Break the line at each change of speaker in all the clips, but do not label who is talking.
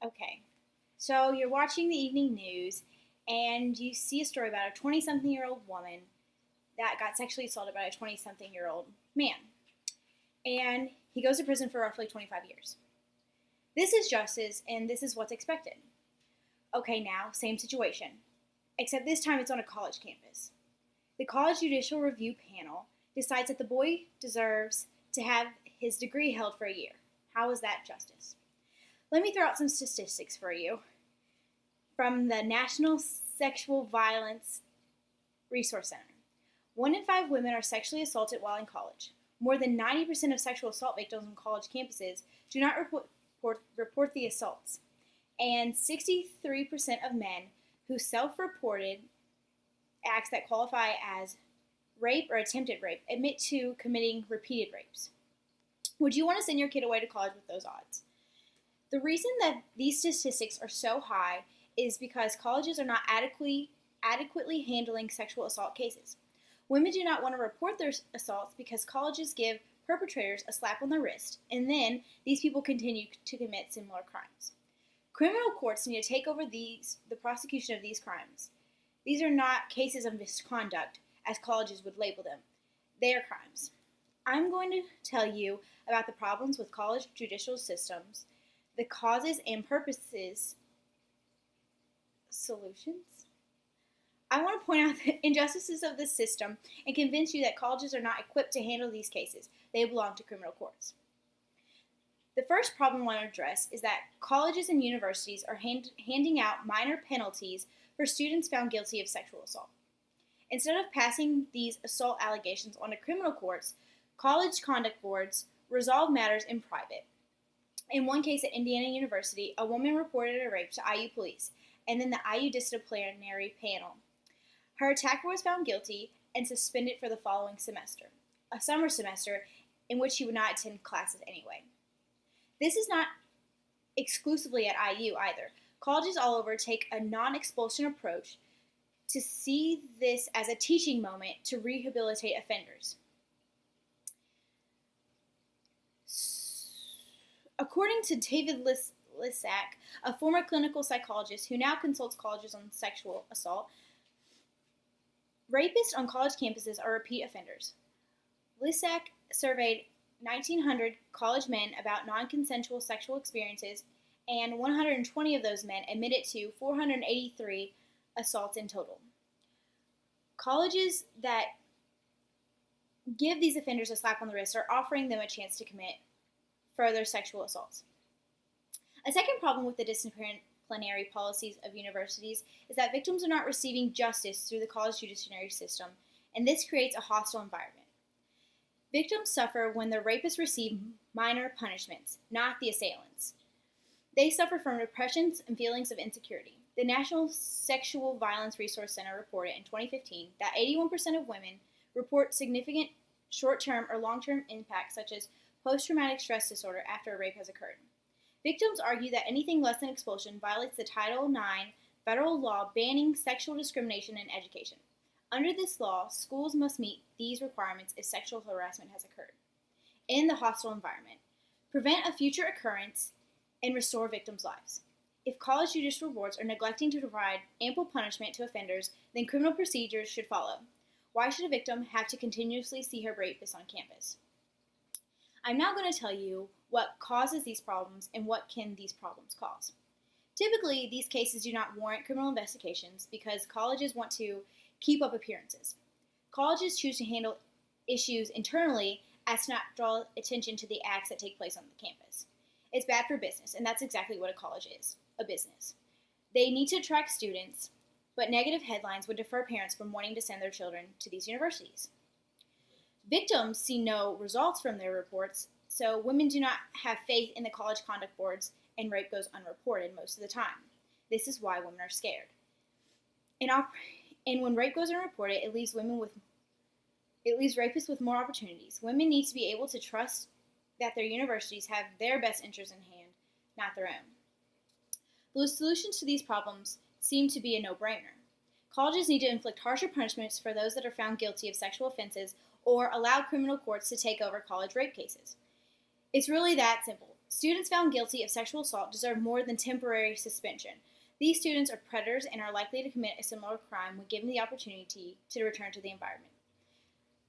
Okay, so you're watching the evening news and you see a story about a 20-something-year-old woman that got sexually assaulted by a 20-something-year-old man. And he goes to prison for roughly 25 years. This is justice, and this is what's expected. Okay, now, same situation, except this time it's on a college campus. The College Judicial Review Panel decides that the boy deserves to have his degree held for a year. How is that justice? Let me throw out some statistics for you from the National Sexual Violence Resource Center. 1 in 5 women are sexually assaulted while in college. More than 90% of sexual assault victims on college campuses do not report the assaults. And 63% of men who self-reported acts that qualify as rape or attempted rape admit to committing repeated rapes. Would you want to send your kid away to college with those odds? The reason that these statistics are so high is because colleges are not adequately handling sexual assault cases. Women do not want to report their assaults because colleges give perpetrators a slap on the wrist, and then these people continue to commit similar crimes. Criminal courts need to take over the prosecution of these crimes. These are not cases of misconduct, as colleges would label them. They are crimes. I'm going to tell you about the problems with college judicial systems, the causes and purposes, solutions. I want to point out the injustices of the system and convince you that colleges are not equipped to handle these cases. They belong to criminal courts. The first problem I want to address is that colleges and universities are handing out minor penalties for students found guilty of sexual assault. Instead of passing these assault allegations onto criminal courts, college conduct boards resolve matters in private. In one case at Indiana University, a woman reported a rape to IU police, and then the IU disciplinary panel. Her attacker was found guilty and suspended for the following semester, a summer semester in which she would not attend classes anyway. This is not exclusively at IU either. Colleges all over take a non-expulsion approach to see this as a teaching moment to rehabilitate offenders. According to David Lissack, a former clinical psychologist who now consults colleges on sexual assault, rapists on college campuses are repeat offenders. Lissack surveyed 1,900 college men about non-consensual sexual experiences, and 120 of those men admitted to 483 assaults in total. Colleges that give these offenders a slap on the wrist are offering them a chance to commit further sexual assaults. A second problem with the disciplinary policies of universities is that victims are not receiving justice through the college judiciary system, and this creates a hostile environment. Victims suffer when the rapists receive minor punishments, not the assailants. They suffer from depressions and feelings of insecurity. The National Sexual Violence Resource Center reported in 2015 that 81% of women report significant short-term or long-term impacts such as post-traumatic stress disorder after a rape has occurred. Victims argue that anything less than expulsion violates the Title IX federal law banning sexual discrimination in education. Under this law, schools must meet these requirements if sexual harassment has occurred in the hostile environment, prevent a future occurrence, and restore victims' lives. If college judicial boards are neglecting to provide ample punishment to offenders, then criminal procedures should follow. Why should a victim have to continuously see her rapist on campus? I'm now going to tell you what causes these problems and what can these problems cause. Typically, these cases do not warrant criminal investigations because colleges want to keep up appearances. Colleges choose to handle issues internally as to not draw attention to the acts that take place on the campus. It's bad for business, and that's exactly what a college is, a business. They need to attract students, but negative headlines would deter parents from wanting to send their children to these universities. Victims see no results from their reports, so women do not have faith in the college conduct boards, and rape goes unreported most of the time. This is why women are scared. And when rape goes unreported, it leaves rapists with more opportunities. Women need to be able to trust that their universities have their best interests in hand, not their own. The solutions to these problems seem to be a no-brainer. Colleges need to inflict harsher punishments for those that are found guilty of sexual offenses or allow criminal courts to take over college rape cases. It's really that simple. Students found guilty of sexual assault deserve more than temporary suspension. These students are predators and are likely to commit a similar crime when given the opportunity to return to the environment.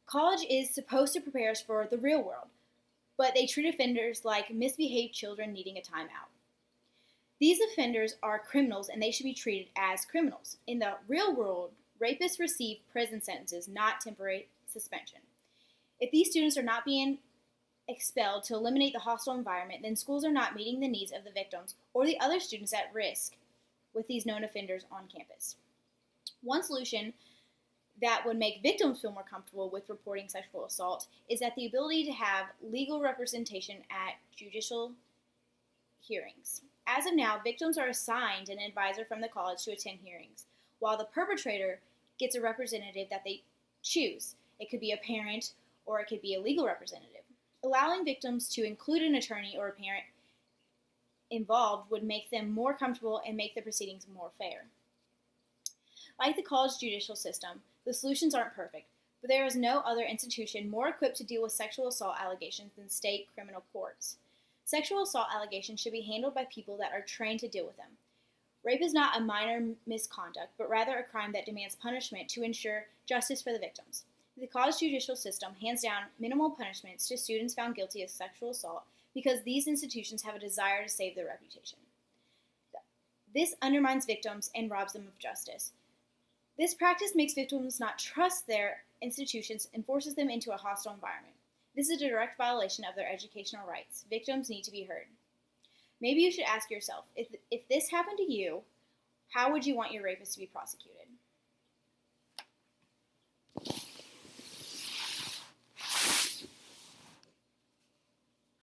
College is supposed to prepare us for the real world, but they treat offenders like misbehaved children needing a timeout. These offenders are criminals and they should be treated as criminals. In the real world, rapists receive prison sentences, not temporary suspension. If these students are not being expelled to eliminate the hostile environment, then schools are not meeting the needs of the victims or the other students at risk with these known offenders on campus. One solution that would make victims feel more comfortable with reporting sexual assault is that the ability to have legal representation at judicial hearings. As of now, victims are assigned an advisor from the college to attend hearings, while the perpetrator gets a representative that they choose. It could be a parent or it could be a legal representative. Allowing victims to include an attorney or a parent involved would make them more comfortable and make the proceedings more fair. Like the college judicial system, the solutions aren't perfect, but there is no other institution more equipped to deal with sexual assault allegations than state criminal courts. Sexual assault allegations should be handled by people that are trained to deal with them. Rape is not a minor misconduct, but rather a crime that demands punishment to ensure justice for the victims. The college judicial system hands down minimal punishments to students found guilty of sexual assault because these institutions have a desire to save their reputation. This undermines victims and robs them of justice. This practice makes victims not trust their institutions and forces them into a hostile environment. This is a direct violation of their educational rights. Victims need to be heard. Maybe you should ask yourself, if this happened to you, how would you want your rapist to be prosecuted?